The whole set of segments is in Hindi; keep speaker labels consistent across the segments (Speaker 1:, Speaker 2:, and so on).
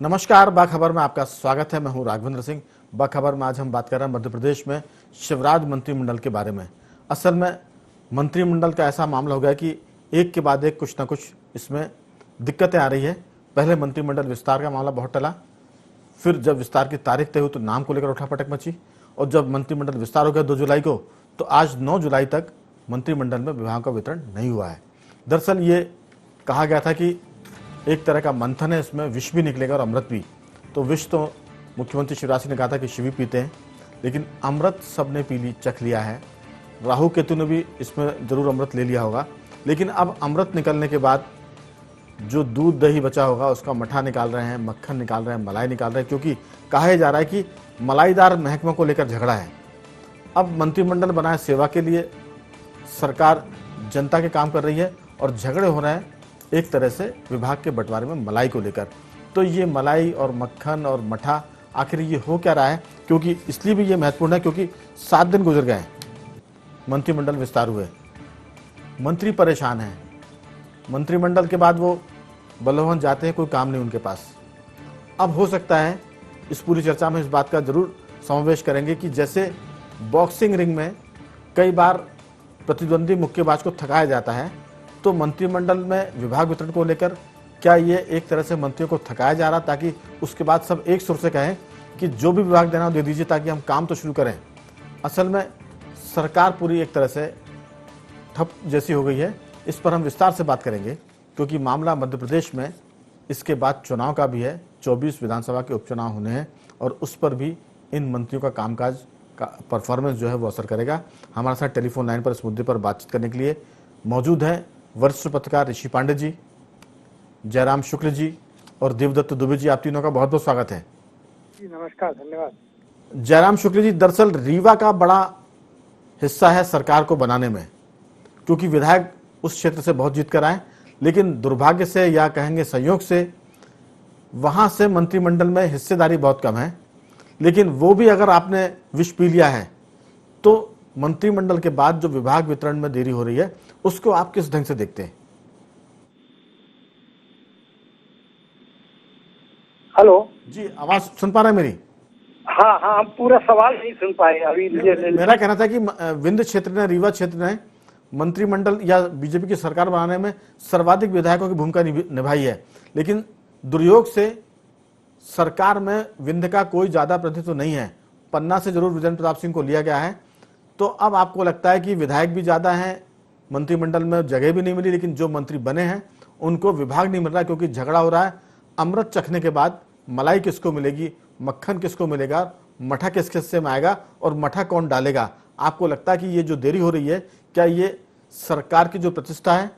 Speaker 1: नमस्कार, बाखबर में आपका स्वागत है। मैं हूं राघवेंद्र सिंह। बाखबर में आज हम बात कर रहे हैं मध्य प्रदेश में शिवराज मंत्रिमंडल के बारे में। असल में मंत्रिमंडल का ऐसा मामला हो गया कि एक के बाद एक कुछ ना कुछ इसमें दिक्कतें आ रही है। पहले मंत्रिमंडल विस्तार का मामला बहुत टला, फिर जब विस्तार की तारीख तय हुई तो नाम को लेकर उठापटक मची, और जब मंत्रिमंडल विस्तार हो गया 2 जुलाई को, तो आज 9 जुलाई तक मंत्रिमंडल में विभागों का वितरण नहीं हुआ है। दरअसल ये कहा गया था कि एक तरह का मंथन है, इसमें विष भी निकलेगा और अमृत भी। तो विष तो मुख्यमंत्री शिवराज सिंह ने कहा था कि शिव ही पीते हैं, लेकिन अमृत सबने चख लिया है। राहु केतु ने भी इसमें जरूर अमृत ले लिया होगा, लेकिन अब अमृत निकलने के बाद जो दूध दही बचा होगा उसका मठा निकाल रहे हैं, मक्खन निकाल रहे हैं, मलाई निकाल रहे हैं, क्योंकि कहा जा रहा है कि मलाईदार महकमों को लेकर झगड़ा है। अब मंत्रिमंडल बनाए सेवा के लिए, सरकार जनता के काम कर रही है और झगड़े हो रहे हैं एक तरह से विभाग के बंटवारे में मलाई को लेकर। तो ये मलाई और मक्खन और मठा आखिर ये हो क्या रहा है, क्योंकि इसलिए भी ये महत्वपूर्ण है क्योंकि 7 दिन गुजर गए, मंत्रिमंडल विस्तार हुए, मंत्री परेशान हैं। मंत्रिमंडल के बाद वो बलभवन जाते हैं, कोई काम नहीं उनके पास। अब हो सकता है इस पूरी चर्चा में इस बात का जरूर समावेश करेंगे कि जैसे बॉक्सिंग रिंग में कई बार प्रतिद्वंदी मुक्केबाज को थकाया जाता है, तो मंत्रिमंडल में विभाग वितरण को लेकर क्या ये एक तरह से मंत्रियों को थकाया जा रहा, ताकि उसके बाद सब एक सुर से कहें कि जो भी विभाग देना हो दे दीजिए ताकि हम काम तो शुरू करें। असल में सरकार पूरी एक तरह से ठप जैसी हो गई है। इस पर हम विस्तार से बात करेंगे क्योंकि मामला मध्य प्रदेश में इसके बाद चुनाव का भी है। 24 विधानसभा के उपचुनाव होने हैं और उस पर भी इन मंत्रियों का कामकाज का परफॉर्मेंस जो है वो असर करेगा। हमारे साथ टेलीफोन लाइन पर इस मुद्दे पर बातचीत करने के लिए मौजूद हैं वरिष्ठ पत्रकार ऋषि पांडे जी, जयराम शुक्ल जी और देवदत्त दुबे जी। आप तीनों का बहुत बहुत स्वागत है
Speaker 2: जी। नमस्कार, धन्यवाद।
Speaker 1: जयराम शुक्ल जी, दरअसल रीवा का बड़ा हिस्सा है सरकार को बनाने में, क्योंकि विधायक उस क्षेत्र से बहुत जीत कर आए, लेकिन दुर्भाग्य से या कहेंगे संयोग से वहां से मंत्रिमंडल में हिस्सेदारी बहुत कम है। लेकिन वो भी अगर आपने विष पी लिया है तो मंत्रिमंडल के बाद जो विभाग वितरण में देरी हो रही है उसको आप किस ढंग से देखते हैं?
Speaker 2: हेलो
Speaker 1: जी, आवाज सुन पा रहे हैं मेरी?
Speaker 2: हाँ हाँ, हम पूरा सवाल नहीं सुन पाए अभी।
Speaker 1: मेरा कहना था कि विंध्य क्षेत्र ने, रीवा क्षेत्र ने मंत्रिमंडल या बीजेपी की सरकार बनाने में सर्वाधिक विधायकों की भूमिका निभाई है, लेकिन दुर्योग से सरकार में विंध्य का कोई ज्यादा प्रतिनिधित्व नहीं है। पन्ना से जरूर विजेंद्र प्रताप सिंह को लिया गया है। तो अब आपको लगता है कि विधायक भी ज्यादा हैं, मंत्रिमंडल में जगह भी नहीं मिली, लेकिन जो मंत्री बने हैं उनको विभाग नहीं मिल रहा क्योंकि झगड़ा हो रहा है। अमृत चखने के बाद मलाई किसको मिलेगी, मक्खन किसको मिलेगा, मठा किस हिस्से में आएगा और मठा कौन डालेगा? आपको लगता है कि ये जो देरी हो रही है, क्या ये सरकार की जो प्रतिष्ठा है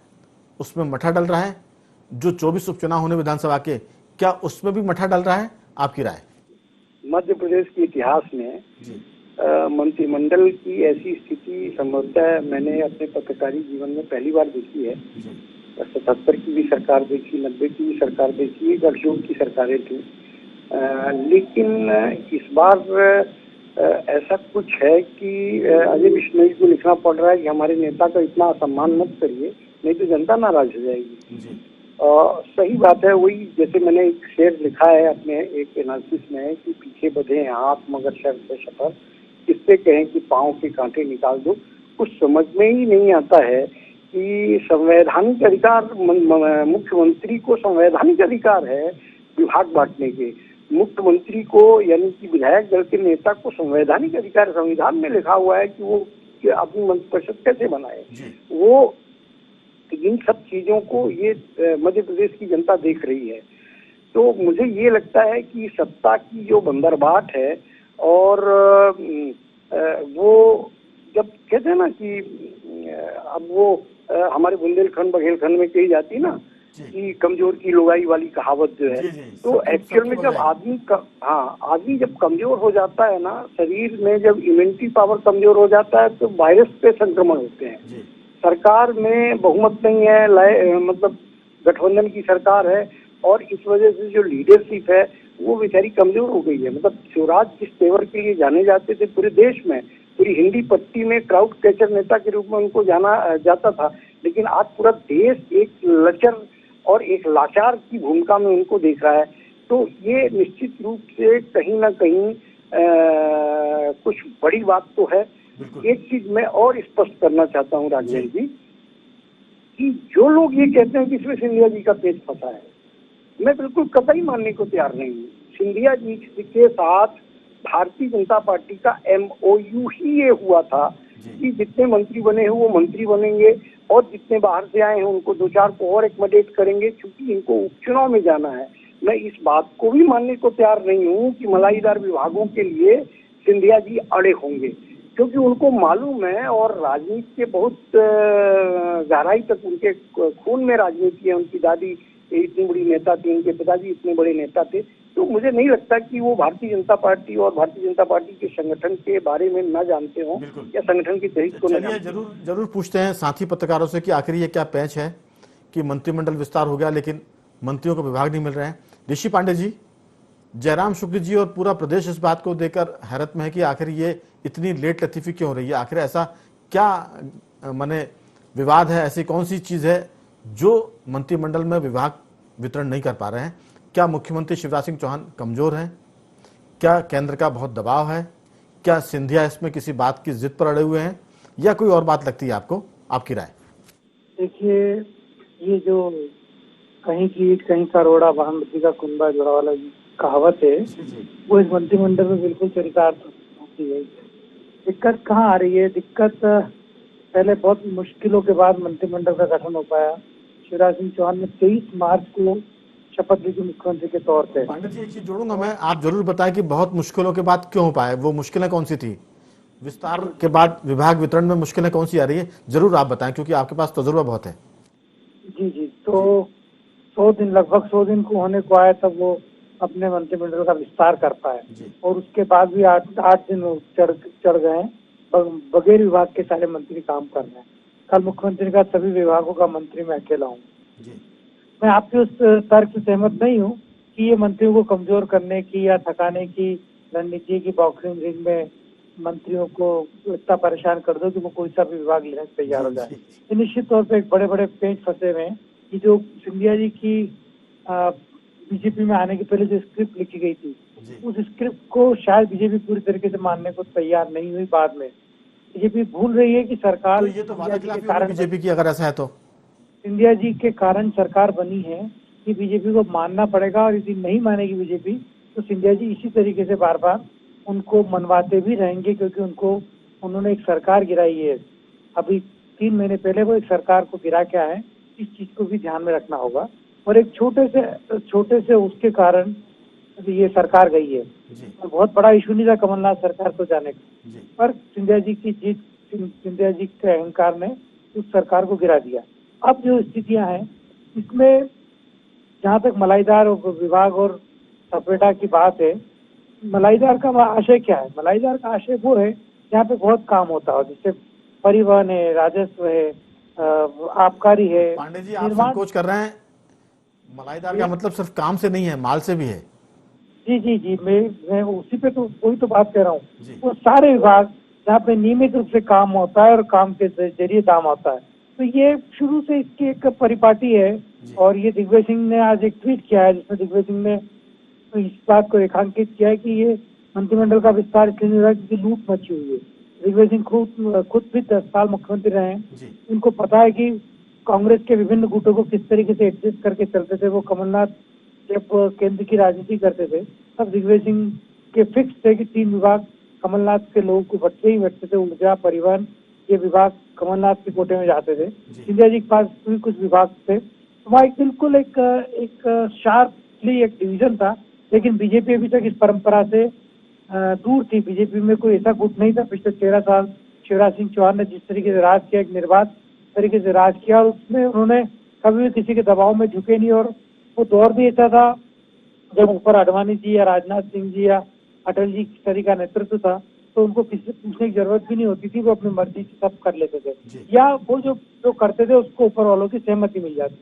Speaker 1: उसमें मठा डल रहा है? जो 24 उपचुनाव होने विधानसभा के, क्या उसमें भी मठा डल रहा है? आपकी राय?
Speaker 2: मध्य प्रदेश के इतिहास में मंत्रिमंडल की ऐसी स्थिति संभवतः मैंने अपने पत्रकारी जीवन में पहली बार देखी है। 77 की भी सरकार देखी, 90 की भी सरकार देखी, गठजोड़ की सरकारें थी, लेकिन इस बार ऐसा कुछ है कि अजय बिश्नोई को लिखना पड़ रहा है कि हमारे नेता का इतना असम्मान मत करिए, नहीं तो जनता नाराज हो जाएगी। सही बात है, वही जैसे मैंने एक शेर लिखा है अपने एक एनालिसिस में कि पीछे बंधे हाथ मगर शर्त से शपथ, किससे कहें कि पाँव के कांटे निकाल दो। कुछ समझ में ही नहीं आता है कि संवैधानिक अधिकार, मुख्यमंत्री को संवैधानिक अधिकार है विभाग बांटने के, मुख्यमंत्री को यानी कि विधायक दल के नेता को संवैधानिक अधिकार संविधान में लिखा हुआ है कि वो अपनी मंत्रिपरिषद कैसे बनाए। वो इन सब चीजों को ये मध्य प्रदेश की जनता देख रही है। तो मुझे ये लगता है कि सत्ता की जो बंदरबाट है और वो जब कहते हैं ना कि अब वो हमारे बुंदेलखंड बघेलखंड में कही जाती है ना कि कमजोर की लुगाई वाली कहावत जो है, तो एक्चुअल में जब आदमी जब कमजोर हो जाता है ना, शरीर में जब इम्यूनिटी पावर कमजोर हो जाता है तो वायरस पे संक्रमण होते हैं। सरकार में बहुमत नहीं है, मतलब गठबंधन की सरकार है और इस वजह से जो लीडरशिप है वो बेचारी कमजोर हो गई है। मतलब शिवराज जिस तेवर के लिए जाने जाते थे पूरे देश में, पूरी हिंदी पट्टी में क्राउड कैचर नेता के रूप में उनको जाना जाता था, लेकिन आज पूरा देश एक लचर और एक लाचार की भूमिका में उनको देख रहा है तो ये निश्चित रूप से कहीं ना कहीं कुछ बड़ी बात तो है। एक चीज मैं और स्पष्ट करना चाहता हूँ राघवेंद्र जी, कि जो लोग ये कहते हैं कि इसमें सिंधिया जी का पेच फंसा है, मैं बिल्कुल कतई मानने को तैयार नहीं हूँ। सिंधिया जी के साथ भारतीय जनता पार्टी का MOU ही ये हुआ था कि जितने मंत्री बने हैं वो मंत्री बनेंगे और जितने बाहर से आए हैं उनको 2-4 को और एकमडेट करेंगे, क्योंकि इनको उपचुनाव में जाना है। मैं इस बात को भी मानने को तैयार नहीं हूँ कि मलाईदार विभागों के लिए सिंधिया जी अड़े होंगे, क्योंकि उनको मालूम है और राजनीति के बहुत गहराई तक उनके खून में राजनीति है। उनकी दादी इतनी बड़ी नेता थी, उनके पिताजी इतने बड़े नेता थे, तो मुझे नहीं लगता कि वो भारतीय जनता पार्टी और भारतीय जनता पार्टी के संगठन के बारे में न जानते हो या संगठन की तहरीक को न
Speaker 1: चलिए
Speaker 2: जानते।
Speaker 1: जरूर पूछते हैं साथी पत्रकारों से कि आखिर ये क्या पैच है कि मंत्रिमंडल विस्तार हो गया लेकिन मंत्रियों को विभाग नहीं मिल रहे हैं। ऋषि पांडे जी, जयराम शुक्ल जी और पूरा प्रदेश इस बात को देकर हैरत में है कि आखिर ये इतनी लेट लतीफी क्यों हो रही है। आखिर ऐसा क्या माने विवाद है, ऐसी कौन सी चीज है जो मंत्रिमंडल में विभाग वितरण नहीं कर पा रहे हैं? क्या मुख्यमंत्री शिवराज सिंह चौहान कमजोर हैं? क्या केंद्र का बहुत दबाव है? क्या सिंधिया इसमें किसी बात की जिद पर अड़े हुए हैं या कोई और बात लगती है आपको? आपकी राय।
Speaker 3: देखिए, ये जो कहीं की ईंट कहीं का रोड़ा बागमती का कुंबा जोड़ा वाला कहावत है, वो इस मंत्रिमंडल में बिल्कुल चरितार्थ होती है। दिक्कत कहाँ आ रही है? दिक्कत पहले बहुत मुश्किलों के बाद मंत्रिमंडल का गठन हो पाया। शिवराज सिंह चौहान ने 23 मार्च को शपथ ली थी मुख्यमंत्री के तौर पे।
Speaker 1: पांडे जी, एक चीज जोड़ूंगा मैं, आप जरूर बताएं कि बहुत मुश्किलों के बाद क्यों हो पाए, वो मुश्किलें कौन सी थी? विस्तार के बाद विभाग वितरण में मुश्किलें कौन सी आ रही है, जरूर आप बताएं, क्योंकि आपके पास तजुर्बा बहुत है।
Speaker 3: जी, तो 100 दिन, लगभग 100 दिन को होने को आया तब वो अपने मंत्रिमंडल का विस्तार कर पाए, और उसके बाद भी 8 दिन चढ़ गए। बगैर विभाग के सारे मंत्री काम कर रहे हैं। कल मुख्यमंत्री का सभी विभागों का मंत्री मैं अकेला हूँ। मैं आपके उस तर्क से सहमत नहीं हूँ कि ये मंत्रियों को कमजोर करने की या थकाने की रणनीति की बॉक्सिंग रिंग में मंत्रियों को इतना परेशान कर दो कि वो कोई सा भी विभाग लेने से तैयार हो जाए। ये निश्चित तौर पे एक बड़े बड़े पेंच फंसे हुए हैं कि जो सिंधिया जी की बीजेपी में आने के पहले जो स्क्रिप्ट लिखी गई थी, उस स्क्रिप्ट को शायद बीजेपी पूरी तरीके से मानने को तैयार नहीं हुई। बाद में बीजेपी भूल रही है कि सरकार
Speaker 1: तो ये तो बीजेपी की अगर ऐसा है तो
Speaker 3: सिंधिया जी के कारण सरकार बनी है, कि बीजेपी को मानना पड़ेगा, और यदि नहीं मानेगी बीजेपी तो सिंधिया जी इसी तरीके से बार बार उनको मनवाते भी रहेंगे, क्योंकि उन्होंने एक सरकार गिराई है। अभी 3 महीने पहले वो एक सरकार को गिरा के आए, इस चीज को भी ध्यान में रखना होगा। और एक छोटे से उसके कारण ये सरकार गई है, और बहुत बड़ा इशू नहीं था कमलनाथ सरकार को जाने का, पर सिंधिया जी की जीत, सिंधिया जी के अहंकार ने उस सरकार को गिरा दिया। अब जो स्थितियां हैं, इसमें जहाँ तक मलाईदार विभाग और सपेटा की बात है, मलाईदार का आशय क्या है? मलाईदार का आशय वो है जहाँ पे बहुत काम होता हो, जैसे परिवहन है, राजस्व है, आबकारी है।
Speaker 1: पांडे जी, आप संकोच कर रहे हैं। मलाईदार का मतलब सिर्फ काम से नहीं है, माल से भी है।
Speaker 3: जी, मैं उसी पे तो वही तो बात कर रहा हूँ। वो सारे विभाग जहाँ पे नियमित रूप से काम होता है और काम के जरिए दाम आता है, तो ये शुरू से इसकी एक परिपाटी है। और ये दिग्विजय सिंह ने आज एक ट्वीट किया है, जिसमें दिग्विजय सिंह ने इस बात को रेखांकित किया है कि ये मंत्रिमंडल का विस्तार इसलिए नहीं हो रहा क्योंकि लूट मची हुई है। दिग्विजय सिंह खुद भी 10 साल मुख्यमंत्री रहे हैं, उनको पता है कि कांग्रेस के विभिन्न गुटों को किस तरीके से एडजस्ट करके चलते थे। वो कमलनाथ जब केंद्र की राजनीति करते थे तब दिग्विजय सिंह के फिक्स थे कि 3 विभाग कमलनाथ के लोगों को बटते ही बटते थे। ऊर्जा, परिवहन, ये विभाग कमलनाथ के कोटे में जाते थे। सिंधिया जी के पास भी कुछ विभाग थे, तो वहाँ बिल्कुल एक शार्पली एक डिवीजन था। लेकिन बीजेपी अभी तक इस परंपरा से दूर थी। बीजेपी में कोई ऐसा गुट नहीं था। पिछले 13 साल शिवराज सिंह चौहान ने जिस तरीके से राज किया, एक निर्बाध तरीके से राज किया, और उसमें उन्होंने कभी भी किसी के दबाव में झुके नहीं। और वो दौर भी ऐसा था जब ऊपर आडवाणी जी या राजनाथ सिंह जी या अटल जी की तरह का नेतृत्व था, तो उनको किसी से पूछने की जरूरत भी नहीं होती थी। वो अपनी मर्जी से सब कर लेते थे, या वो जो करते थे उसको ऊपर वालों की सहमति मिल जाती।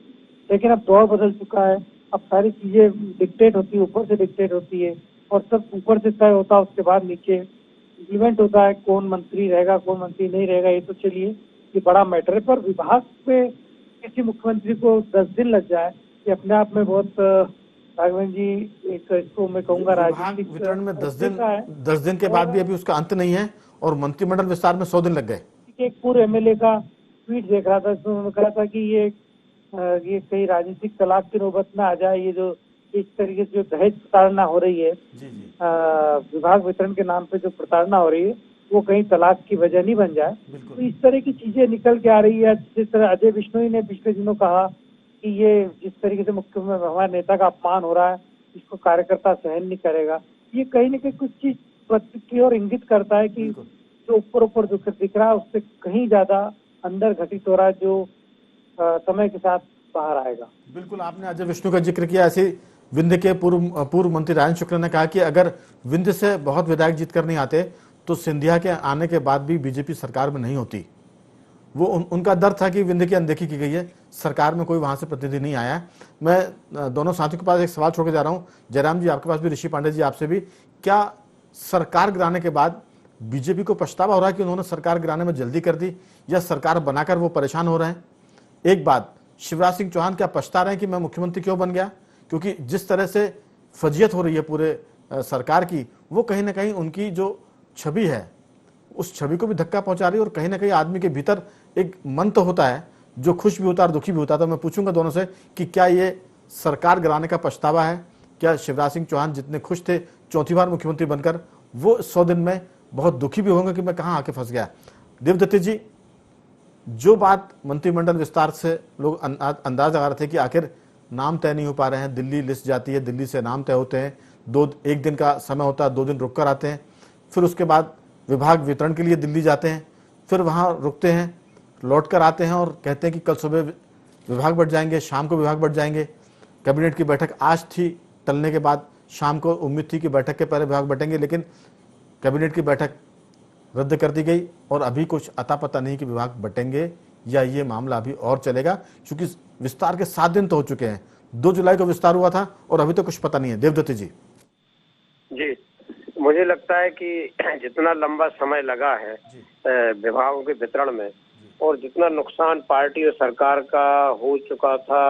Speaker 3: लेकिन अब दौर बदल चुका है। अब सारी चीजें डिक्टेट होती है, ऊपर से डिक्टेट होती है, और सब ऊपर से तय होता है, उसके बाद नीचे इम्प्लीमेंट होता है। कौन मंत्री रहेगा, कौन मंत्री नहीं रहेगा, ये तो चलिए ये बड़ा मैटर है। पर विभाग पे किसी मुख्यमंत्री को 10 दिन लग जाए, ये अपने आप में बहुत राघवेंद्र जी, एक इसको मैं कहूँगा
Speaker 1: विभाग
Speaker 3: राजनीतिक
Speaker 1: वितरण में 10 दिन
Speaker 3: का है।
Speaker 1: 10 दिन के बाद भी अभी उसका अंत नहीं है और मंत्रिमंडल विस्तार में 100 दिन लग गए।
Speaker 3: एक पूर्व एमएलए का ट्वीट देख रहा था, जिसमें उन्होंने कहा था कि ये कहीं राजनीतिक तलाक की नौबत में आ जाए, ये जो इस तरीके से जो दहेज प्रताड़ना हो रही है,
Speaker 1: जी जी
Speaker 3: विभाग वितरण के नाम पे जो प्रताड़ना हो रही है, वो कहीं तलाक की वजह नहीं बन जाए।
Speaker 1: बिल्कुल।
Speaker 3: तो इस तरह की चीजें निकल के आ रही है। जिस तरह अजय बिश्नोई ने पिछले दिनों कहा कि ये जिस तरीके से मुख्य हमारे नेता का अपमान हो रहा है, इसको कार्यकर्ता सहन नहीं करेगा। ये कहीं न कहीं कुछ चीज की ओर इंगित करता है कि
Speaker 1: बिल्कुल।
Speaker 3: जो ऊपर जो दिख रहा है उससे कहीं ज्यादा अंदर घटित हो रहा है, जो समय के साथ बाहर आएगा।
Speaker 1: बिल्कुल, आपने अजय विष्णु का जिक्र किया। ऐसे विंध्य के पूर्व मंत्री राजन शुक्ला ने कहा कि अगर विंध्य से बहुत विधायक जीत कर नहीं आते तो सिंधिया के आने के बाद भी बीजेपी सरकार में नहीं होती। वो उनका डर था कि विंध्य की अनदेखी की गई है, सरकार में कोई वहां से प्रतिनिधि नहीं आया। मैं दोनों साथियों के पास एक सवाल छोड़ के जा रहा हूं, जयराम जी आपके पास भी, ऋषि पांडे जी आपसे भी। क्या सरकार गिराने के बाद बीजेपी को पछतावा हो रहा है कि उन्होंने सरकार गिराने में जल्दी कर दी, या सरकार बनाकर वो परेशान हो रहे हैं? एक बात, शिवराज सिंह चौहान क्या पछता रहे हैं कि मैं मुख्यमंत्री क्यों बन गया? क्योंकि जिस तरह से फजीयत हो रही है पूरे सरकार की, वो कहीं ना कहीं उनकी जो छवि है उस छवि को भी धक्का पहुंचा रही है। और कहीं ना कहीं आदमी के भीतर एक मन तो होता है जो खुश भी होता है और दुखी भी होता है। तो मैं पूछूंगा दोनों से कि क्या ये सरकार गिराने का पछतावा है? क्या शिवराज सिंह चौहान जितने खुश थे चौथी बार मुख्यमंत्री बनकर, वो 100 दिन में बहुत दुखी भी होंगे कि मैं कहाँ आके फंस गया? देवदत्त जी, जो बात मंत्रिमंडल विस्तार से लोग अंदाज लगा रहे थे कि आखिर नाम तय नहीं हो पा रहे हैं, दिल्ली लिस्ट जाती है, दिल्ली से नाम तय होते हैं, एक दिन का समय होता है, 2 दिन रुक कर आते हैं, फिर उसके बाद विभाग वितरण के लिए दिल्ली जाते हैं, फिर वहाँ रुकते हैं, लौट कर आते हैं और कहते हैं कि कल सुबह विभाग बढ़ जाएंगे, शाम को विभाग बढ़ जाएंगे। कैबिनेट की बैठक आज थी, टलने के बाद शाम को उम्मीद थी कि बैठक के पहले विभाग बढ़ेंगे, लेकिन कैबिनेट की बैठक रद्द कर दी गई और अभी कुछ अता पता नहीं कि विभाग बटेंगे या ये मामला अभी और चलेगा, क्योंकि विस्तार के 7 दिन तो हो चुके हैं। 2 जुलाई को विस्तार हुआ था और अभी तो कुछ पता नहीं है। देवदत्त जी।
Speaker 4: जी, मुझे लगता है कि जितना लंबा समय लगा है विभागों के वितरण में, और जितना नुकसान पार्टी और सरकार का हो चुका था,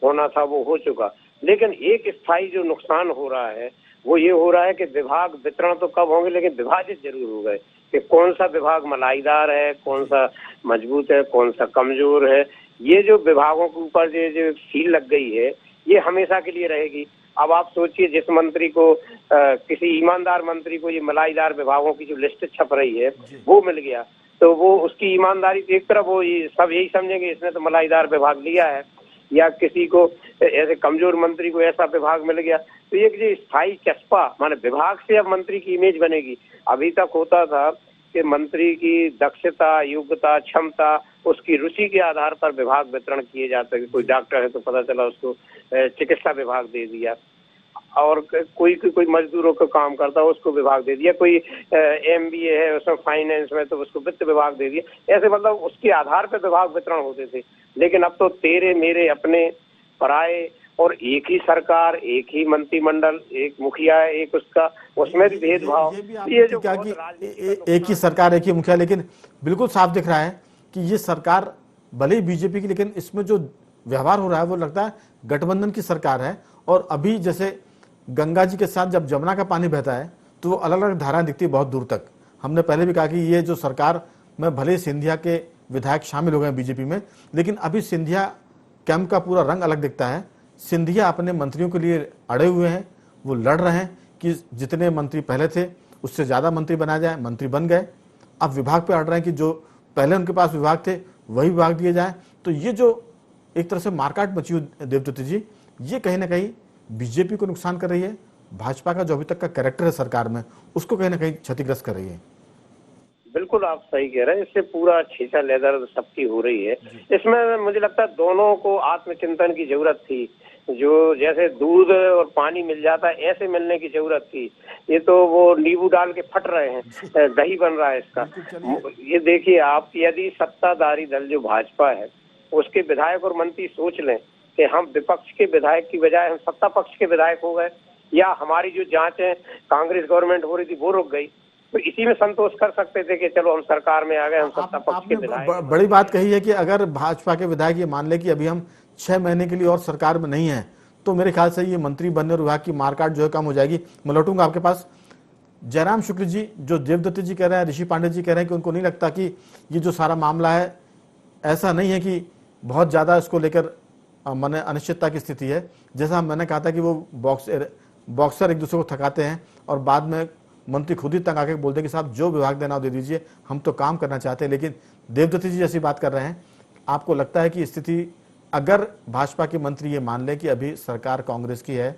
Speaker 4: होना था, वो हो चुका, लेकिन एक स्थायी जो नुकसान हो रहा है वो ये हो रहा है कि विभाग वितरण तो कब होंगे, लेकिन विभाजित जरूर हो गए कि कौन सा विभाग मलाईदार है, कौन सा मजबूत है, कौन सा कमजोर है। ये जो विभागों के ऊपर जो सील लग गई है, ये हमेशा के लिए रहेगी। अब आप सोचिए, जिस मंत्री को किसी ईमानदार मंत्री को ये मलाईदार विभागों की जो लिस्ट छप रही है वो मिल गया, तो वो उसकी ईमानदारी एक तरफ, वो सब यही समझेंगे इसने तो मलाईदार विभाग लिया है। या किसी को ऐसे कमजोर मंत्री को ऐसा विभाग मिल गया, तो ये जो स्थायी चस्पा, माने विभाग से अब मंत्री की इमेज बनेगी। अभी तक होता था कि मंत्री की दक्षता, योग्यता, क्षमता, उसकी रुचि के आधार पर विभाग वितरण किए जाते। कोई डॉक्टर है तो पता चला उसको चिकित्सा विभाग दे दिया, और कोई मजदूरों का काम करता है उसको विभाग दे दिया, कोई MBA है उसमें फाइनेंस में तो उसको वित्त विभाग दे दिया। ऐसे मतलब उसके आधार पर विभाग वितरण होते थे। लेकिन अब तो तेरे मेरे अपने पराये, और एक ही सरकार, एक ही मंत्रिमंडल, एक मुखिया है, एक उसका, उसमें भी भेदभाव।
Speaker 1: ये जो क्या कि एक ही सरकार, एक ही मुखिया, लेकिन बिल्कुल साफ दिख रहा है कि ये सरकार भले ही बीजेपी की, लेकिन इसमें जो व्यवहार हो रहा है वो लगता है गठबंधन की सरकार है। और अभी जैसे गंगा जी के साथ जब जमुना का पानी बहता है तो वो अलग अलग धाराएं दिखती है बहुत दूर तक। हमने पहले भी कहा कि ये जो सरकार में भले सिंधिया के विधायक शामिल हो गए बीजेपी में, लेकिन अभी सिंधिया कैंप का पूरा रंग अलग दिखता है। सिंधिया अपने मंत्रियों के लिए अड़े हुए हैं, वो लड़ रहे हैं कि जितने मंत्री पहले थे उससे ज़्यादा मंत्री बनाया जाए, मंत्री बन गए। अब विभाग पे अड़ रहे हैं कि जो पहले उनके पास विभाग थे वही विभाग दिए जाए। तो ये जो एक तरह से मारकाट मची हुई देवदत्त जी, ये कहीं ना कहीं बीजेपी को नुकसान कर रही है। भाजपा का जो अभी तक का कैरेक्टर है सरकार में, उसको कहीं ना कहीं क्षतिग्रस्त कर रही है।
Speaker 4: बिल्कुल आप सही कह रहे हैं, इससे पूरा छीछा लेदर सबकी हो रही है। इसमें मुझे लगता है दोनों को आत्मचिंतन की जरूरत थी। जो जैसे दूध और पानी मिल जाता है ऐसे मिलने की जरूरत थी। ये तो वो नींबू डाल के फट रहे हैं, दही बन रहा है इसका। ये देखिए आप, यदि सत्ताधारी दल जो भाजपा है उसके विधायक और मंत्री सोच लें कि हम विपक्ष के विधायक की बजाय हम सत्ता पक्ष के विधायक हो गए, या हमारी जो जांच है कांग्रेस गवर्नमेंट हो रही थी वो रुक गई, तो इसी में संतोष कर सकते थे कि चलो हम सरकार में आ गए, हम सत्ता पक्ष के विधायक।
Speaker 1: बड़ी बात कही है कि अगर भाजपा के विधायक ये मान ले कि अभी हम 6 महीने के लिए और सरकार में नहीं है, तो मेरे ख्याल से ये मंत्री बनने और विभाग की मारकाट जो है कम हो जाएगी। मैं लौटूंगा आपके पास। जयराम शुक्ल जी, जो देवदत्त जी कह रहे हैं, ऋषि पांडे जी कह रहे हैं कि उनको नहीं लगता कि ये जो सारा मामला है, ऐसा नहीं है कि बहुत ज़्यादा इसको लेकर माने अनिश्चितता की स्थिति है। जैसा मैंने कहा था कि वो बॉक्सर एक दूसरे को थकाते हैं और बाद में मंत्री खुद ही तंग आके बोलते हैं कि साहब जो विभाग देना हो दे दीजिए, हम तो काम करना चाहते हैं। लेकिन देवदत्त जी जैसी बात कर रहे हैं, आपको लगता है कि स्थिति, अगर भाजपा के मंत्री ये मान लें कि अभी सरकार कांग्रेस की है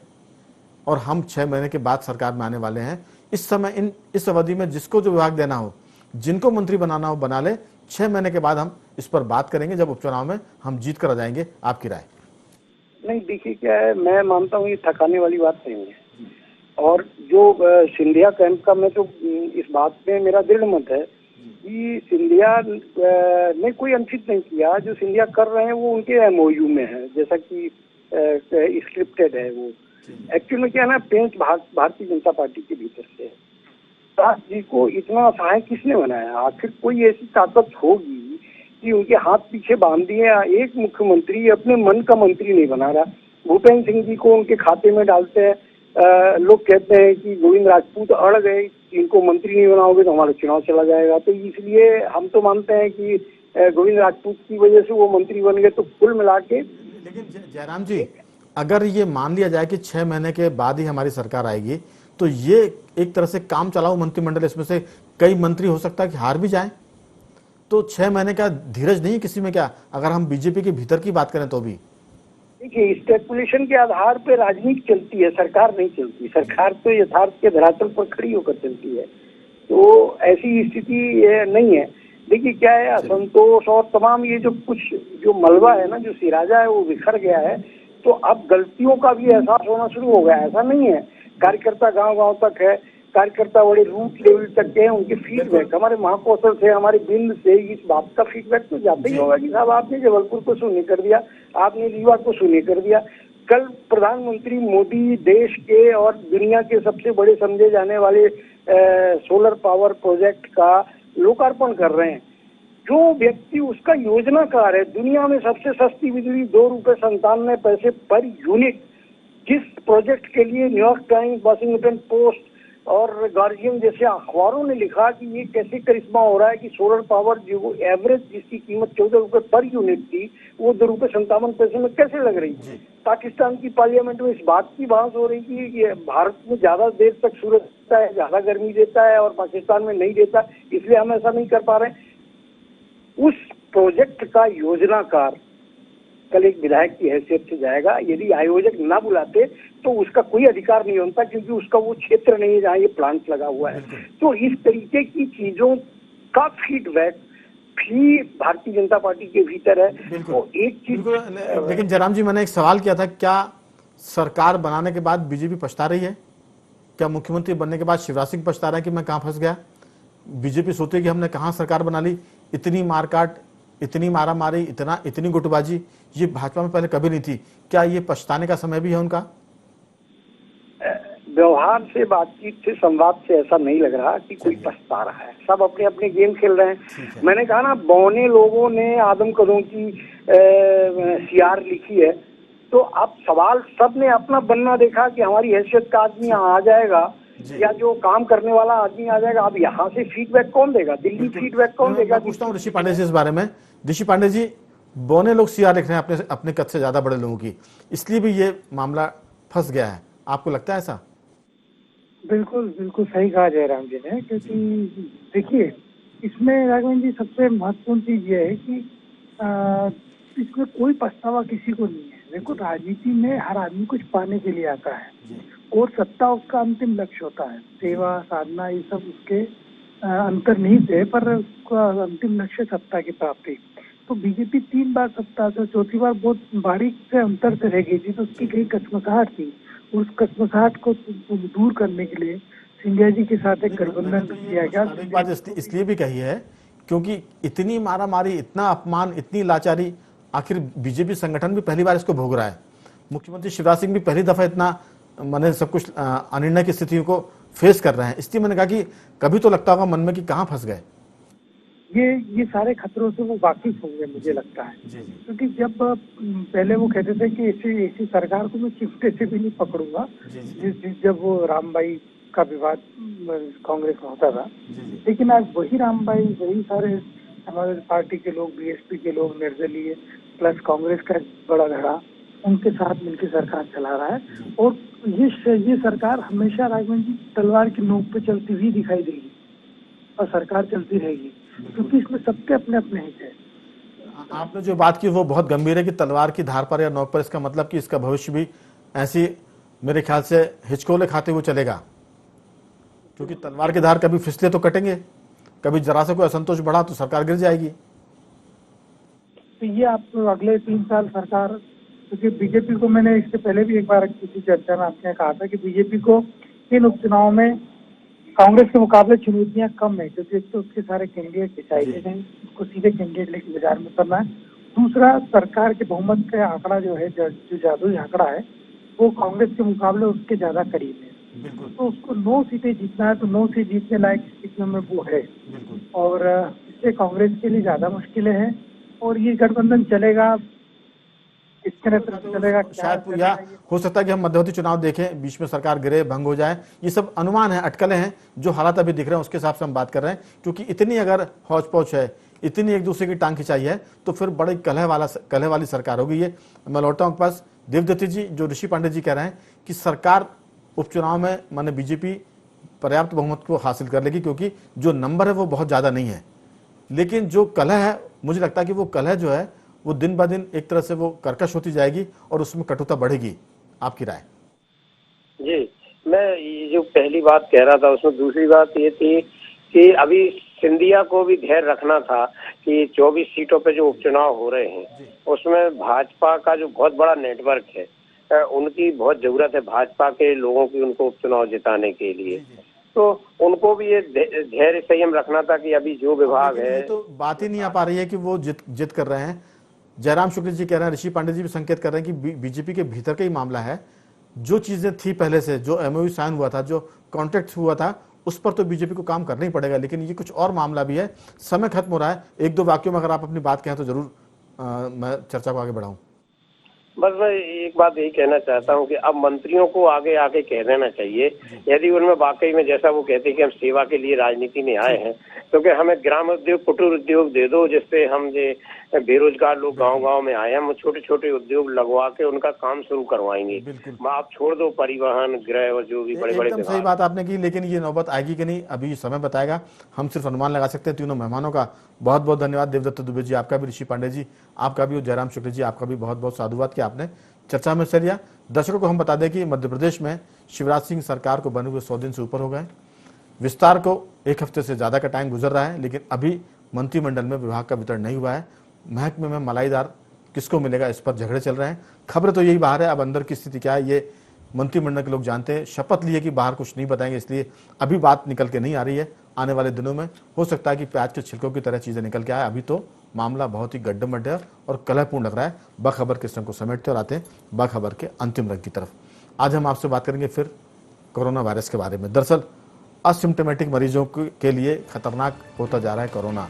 Speaker 1: और हम 6 महीने के बाद सरकार में आने वाले हैं, इस समय इस अवधि में जिसको जो विभाग देना हो, जिनको मंत्री बनाना हो बना ले, 6 महीने के बाद हम इस पर बात करेंगे जब उपचुनाव में हम जीत कर आ जाएंगे। आपकी राय?
Speaker 2: नहीं, देखिए क्या है, मैं मानता हूँ ये थकाने वाली बात नहीं है। और जो सिंधिया कैंप का, मैं तो इस बात में मेरा दृढ़ मत है कि सिंधिया ने कोई अनुचित नहीं किया। जो सिंधिया कर रहे हैं वो उनके एमओयू में है, जैसा कि स्क्रिप्टेड है। वो एक्चुअली में क्या है ना, पेंच भारतीय जनता पार्टी के भीतर से है। दास जी को इतना असहाय किसने बनाया? आखिर कोई ऐसी ताकत होगी कि उनके हाथ पीछे बांध दिए। एक मुख्यमंत्री अपने मन का मंत्री नहीं बना रहा। भूपेंद्र सिंह जी को उनके खाते में डालते हैं। लोग कहते हैं कि गोविंद राजपूत अड़ गए, इनको मंत्री नहीं बनाओगे तो हमारा चुनाव चला जाएगा। तो इसलिए हम तो मानते हैं कि गोविंद राजपूत की वजह से वो मंत्री बन गए। तो कुल मिला के,
Speaker 1: लेकिन जयराम जी, अगर ये मान लिया जाए कि 6 महीने के बाद ही हमारी सरकार आएगी, तो ये एक तरह से काम चलाओ मंत्रिमंडल, इसमें से कई मंत्री हो सकता है कि हार भी जाएं। तो 6 महीने का धीरज नहीं किसी में क्या, अगर हम बीजेपी के भीतर की बात करें तो भी?
Speaker 2: देखिए, स्पेकुलेशन के आधार पर राजनीति चलती है, सरकार नहीं चलती। सरकार तो यथार्थ के धरातल पर खड़ी होकर चलती है। तो ऐसी स्थिति नहीं है। देखिए क्या है, असंतोष और तमाम ये जो मलबा है ना, जो सिराजा है, वो बिखर गया है। तो अब गलतियों का भी एहसास होना शुरू हो गया। ऐसा नहीं है, कार्यकर्ता गांव-गांव तक है, कार्यकर्ता बड़े रूट लेवल तक के हैं। उनके फीडबैक हमारे महाकौशल से, हमारे बिंद से इस बात का फीडबैक तो जाता ही होगा कि साहब आपने जबलपुर को शून्य कर दिया, आपने रीवा को शून्य कर दिया। कल प्रधानमंत्री मोदी देश के और दुनिया के सबसे बड़े समझे जाने वाले सोलर पावर प्रोजेक्ट का लोकार्पण कर रहे हैं। जो व्यक्ति उसका योजनाकार है, दुनिया में सबसे सस्ती बिजली ₹2.97 पर यूनिट, जिस प्रोजेक्ट के लिए न्यूयॉर्क टाइम्स, वाशिंगटन पोस्ट और गार्जियन जैसे अखबारों ने लिखा कि ये कैसे करिश्मा हो रहा है कि सोलर पावर जो एवरेज जिसकी कीमत ₹14 पर यूनिट थी, वो ₹2.57 में कैसे लग रही थी। पाकिस्तान की पार्लियामेंट में इस बात की बहस हो रही थी कि भारत में ज्यादा देर तक सूरज देता है, ज्यादा गर्मी देता है और पाकिस्तान में नहीं देता, इसलिए हम ऐसा नहीं कर पा रहे हैं। उस प्रोजेक्ट का योजनाकार कल एक विधायक की हैसियत से जाएगा। यदि आयोजक ना बुलाते तो उसका कोई अधिकार नहीं होता, क्योंकि उसका वो क्षेत्र नहीं है जहाँ ये प्लांट लगा हुआ है। तो इस तरीके की चीजों का फीडबैक भी भारतीय जनता पार्टी के भीतर है। तो एक चीज,
Speaker 1: लेकिन जयराम जी, मैंने एक सवाल किया था, क्या सरकार बनाने के बाद बीजेपी पछता रही है? क्या मुख्यमंत्री बनने के बाद शिवराज सिंह पछता रहा है कि मैं कहाँ फंस गया? बीजेपी सोचती है कि हमने कहाँ सरकार बना ली? इतनी मारकाट, इतनी मारामारी, इतनी गुटबाजी ये भाजपा में पहले कभी नहीं थी। क्या ये पछताने का समय भी है उनका?
Speaker 2: व्यवहार से, बातचीत से, संवाद से ऐसा नहीं लग रहा कि कोई पछता रहा है। सब अपने अपने गेम खेल रहे हैं। मैंने कहा ना, बौने लोगों ने आदम कदों की सियार लिखी है। तो अब सवाल सब ने अपना बनना देखा कि हमारी हैसियत का आदमी यहाँ आ जाएगा या जो काम करने वाला आदमी आ जाएगा। अब यहाँ से फीडबैक कौन देगा? दिल्ली फीडबैक कौन देगा?
Speaker 1: पूछता हूँ ऋषि पांडे जी इस बारे में। ऋषि पांडे जी, बौने लोग सियार लिख रहे हैं अपने कद से ज्यादा बड़े लोगों की, इसलिए भी ये मामला फंस गया है। आपको लगता है ऐसा?
Speaker 3: बिल्कुल बिल्कुल सही कहा जयराम जी ने, क्योंकि देखिए इसमें राघवन जी सबसे महत्वपूर्ण चीज ये है कि इसमें कोई पछतावा किसी को नहीं है। देखो, राजनीति में हर आदमी कुछ पाने के लिए आता है और सत्ता उसका अंतिम लक्ष्य होता है। सेवा, साधना, ये सब उसके अंतर्निहित है, पर उसका अंतिम लक्ष्य सत्ता की प्राप्ति। तो बीजेपी 3 बार सत्ता से, चौथी बार बहुत बारीक से अंतर से रह गई थी, तो उसकी कई कश्मकशाहट थी। उस कश्मकशाहट को दूर करने के लिए सिंधिया जी के साथ एक गठबंधन किया गया।
Speaker 1: एक बात इसलिए भी कही है क्योंकि इतनी मारामारी, इतना अपमान, इतनी लाचारी, आखिर बीजेपी संगठन भी पहली बार इसको भोग रहा है। मुख्यमंत्री शिवराज सिंह भी पहली दफा इतना मैंने सब कुछ अनिर्णय की स्थितियों को फेस कर रहे हैं। इसलिए मैंने कहा कि कभी तो लगता होगा मन में कि कहाँ फंस गए।
Speaker 3: ये सारे खतरों से वो वाकिफ होंगे मुझे लगता है।
Speaker 1: जी जी
Speaker 3: क्योंकि जब पहले वो कहते थे कि ऐसी सरकार को मैं चिमटे से भी नहीं पकड़ूंगा,
Speaker 1: जी जी
Speaker 3: जब वो रामबाई का विवाद कांग्रेस में होता था,
Speaker 1: जी जी
Speaker 3: लेकिन आज वही रामबाई, वही सारे हमारे पार्टी के लोग, बीएसपी के लोग, निर्दलीय प्लस कांग्रेस का बड़ा धड़ा उनके साथ मिलकर सरकार चला रहा है। और ये सरकार हमेशा राघवन जी तलवार की नोक पे चलती हुई दिखाई देगी और सरकार चलती रहेगी, क्योंकि इसमें सबके अपने अपने हित है।
Speaker 1: आपने जो बात की वो बहुत गंभीर है कि तलवार की धार पर या नोक पर, इसका मतलब कि इसका भविष्य भी ऐसी मेरे ख्याल से हिचकोले खाते हुए चलेगा, क्योंकि तलवार की धार कभी फिसले तो कटेंगे, कभी जरा से कोई असंतोष बढ़ा तो सरकार गिर जाएगी।
Speaker 3: तो ये आप अगले 3 साल सरकार, क्योंकि बीजेपी को मैंने इससे पहले भी एक बार किसी चर्चा में आपने कहा था कि बीजेपी को इन उपचुनाव में कांग्रेस के मुकाबले चुनौतियां कम है, क्योंकि एक तो उसके सारे कैंडिडेट डिसाइडेड हैं, उसको सीधे कैंडिडेट लेके बाजार में उतरना है। दूसरा, सरकार के बहुमत का आंकड़ा जो है, जो जादुई आंकड़ा है, वो कांग्रेस के मुकाबले उसके ज्यादा करीब है। तो उसको 9 सीटें जीतना है, तो 9 सीट जीतने लायक स्थिति में वो है, और इससे कांग्रेस के लिए ज्यादा मुश्किलें हैं। और ये गठबंधन चलेगा, किसके नेतृत्व चलेगा,
Speaker 1: शायद या हो सकता है कि हम मध्यवर्ती चुनाव देखें, बीच में सरकार गिरे, भंग हो जाए, ये सब अनुमान है, अटकलें हैं, जो हालात अभी दिख रहे हैं उसके हिसाब से हम बात कर रहे हैं। क्योंकि इतनी अगर हौच पौच है, इतनी एक दूसरे की टांग खिंचाई है, तो फिर बड़ी कलह वाली सरकार होगी ये। मैं लौटता हूँ पास देवदत्ती जी, जो ऋषि पांडे जी कह रहे हैं कि सरकार उपचुनाव में माने बीजेपी पर्याप्त बहुमत को हासिल कर लेगी, क्योंकि जो नंबर है वो बहुत ज्यादा नहीं है, लेकिन जो कलह है, मुझे लगता है कि वो कलह जो है वो दिन ब दिन एक तरह से वो कर्कश होती जाएगी और उसमें कटुता बढ़ेगी। आपकी राय?
Speaker 4: जी, मैं ये जो पहली बात कह रहा था उसमें दूसरी बात ये थी कि अभी सिंधिया को भी ध्यान रखना था कि 24 सीटों पे जो उपचुनाव हो रहे हैं उसमें भाजपा का जो बहुत बड़ा नेटवर्क है, उनकी बहुत जरूरत है, भाजपा के लोगों की उनको उपचुनाव जिताने के लिए। तो उनको भी ये धैर्य संयम रखना था कि अभी जो विभाग है,
Speaker 1: तो बात ही नहीं आ पा रही है कि वो जित कर रहे हैं। जयराम शुक्ल जी कह रहे हैं, ऋषि पांडे जी भी संकेत कर रहे हैं कि बीजेपी के भीतर का ही मामला है। जो चीजें थी पहले से, जो एमओयू साइन हुआ था, जो कॉन्ट्रैक्ट हुआ था, उस पर तो बीजेपी को काम करना ही पड़ेगा, लेकिन ये कुछ और मामला भी है। समय खत्म हो रहा है, 1-2 वाक्यों में अगर आप अपनी बात कहें तो जरूर मैं चर्चा को आगे बढ़ाऊं।
Speaker 4: बस मैं एक बात यही कहना चाहता हूँ कि अब मंत्रियों को आगे आगे कह देना चाहिए, यदि उनमें वाकई में जैसा वो कहते हैं कि हम सेवा के लिए राजनीति में आए हैं, तो कि हमें ग्राम उद्योग, कुटीर उद्योग दे दो, जिससे हम जो बेरोजगार लोग गांव-गांव में आए, हम छोटे छोटे उद्योग लगवा के उनका काम शुरू करवाएंगे। आप छोड़ दो परिवहन, गृह और जो भी बड़े बड़े।
Speaker 1: एकदम सही बात आपने की, लेकिन ये नौबत आएगी कि नहीं अभी समय बताएगा, हम सिर्फ अनुमान लगा सकते हैं। तीनों मेहमानों का बहुत बहुत धन्यवाद। देवदत्त दुबे जी आपका भी, ऋषि पांडे जी आपका भी, और जयराम शुक्ल जी आपका भी बहुत बहुत साधुवाद कि आपने चर्चा में हिस्सा लिया। दर्शकों को हम बता दें कि मध्य प्रदेश में शिवराज सिंह सरकार को बने हुए 100 दिन से ऊपर हो गए। विस्तार को 1 हफ्ते से ज्यादा का टाइम गुजर रहा है, लेकिन अभी मंत्रिमंडल में विभाग का वितरण नहीं हुआ है। महकमे में मलाईदार किसको मिलेगा, इस पर झगड़े चल रहे हैं। खबरें तो यही बाहर है, अब अंदर की स्थिति क्या है ये मंत्रिमंडल के लोग जानते हैं। शपथ लिए कि बाहर कुछ नहीं बताएंगे, इसलिए अभी बात निकल के नहीं आ रही है। आने वाले दिनों में हो सकता है कि प्याज के छिलकों की तरह चीजें निकल के आए। अभी तो मामला बहुत ही गड्ढे और कलहपूर्ण लग रहा है। बखबर के रंग को समेटते और आते हैं बखबर के अंतिम रंग की तरफ। आज हम आपसे बात करेंगे फिर कोरोना वायरस के बारे में। दरअसल असिम्टोमेटिक मरीजों के लिए खतरनाक होता जा रहा है कोरोना।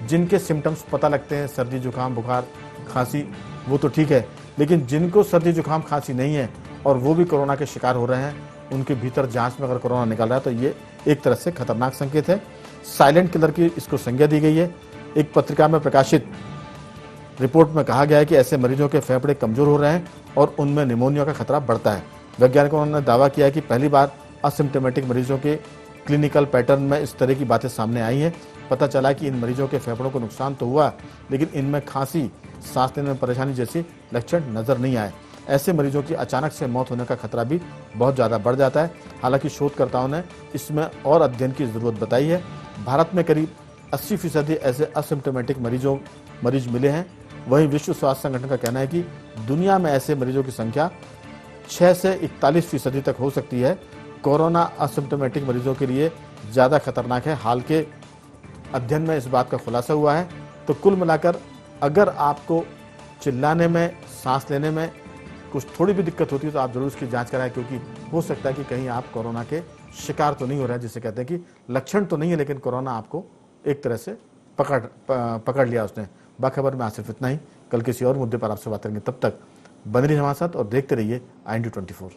Speaker 1: जिनके सिम्टम्स पता लगते हैं, सर्दी जुकाम बुखार खांसी, वो तो ठीक है, लेकिन जिनको सर्दी जुकाम खांसी नहीं है और वो भी कोरोना के शिकार हो रहे हैं, उनके भीतर जांच में अगर कोरोना निकल रहा है तो ये एक तरह से खतरनाक संकेत है। साइलेंट किलर की इसको संज्ञा दी गई है। एक पत्रिका में प्रकाशित रिपोर्ट में कहा गया है कि ऐसे मरीजों के फेफड़े कमजोर हो रहे हैं और उनमें निमोनिया का खतरा बढ़ता है। वैज्ञानिकों ने दावा किया है कि पहली बार असिम्टोमेटिक मरीजों के क्लिनिकल पैटर्न में इस तरह की बातें सामने आई हैं। पता चला कि इन मरीजों के फेफड़ों को नुकसान तो हुआ, लेकिन इनमें खांसी, सांस लेने में परेशानी जैसी लक्षण नजर नहीं आए। ऐसे मरीजों की अचानक से मौत होने का खतरा भी बहुत ज़्यादा बढ़ जाता है। हालांकि शोधकर्ताओं ने इसमें और अध्ययन की ज़रूरत बताई है। भारत में करीब 80% ऐसे असिम्टोमेटिक मरीज मिले हैं। वहीं विश्व स्वास्थ्य संगठन का कहना है कि दुनिया में ऐसे मरीजों की संख्या 6 से 41% तक हो सकती है। कोरोना असिम्टोमेटिक मरीजों के लिए ज़्यादा खतरनाक है। हाल के अध्ययन में इस बात का खुलासा हुआ है। तो कुल मिलाकर अगर आपको चिल्लाने में, सांस लेने में कुछ थोड़ी भी दिक्कत होती है तो आप जरूर इसकी जांच कराएं, क्योंकि हो सकता है कि कहीं आप कोरोना के शिकार तो नहीं हो रहे हैं, जिसे कहते हैं कि लक्षण तो नहीं है लेकिन कोरोना आपको एक तरह से पकड़ लिया उसने। बाखबर में आज सिर्फ इतना ही। कल किसी और मुद्दे पर आपसे बात करेंगे, तब तक बने रहिए हमारे साथ और देखते रहिए IND24।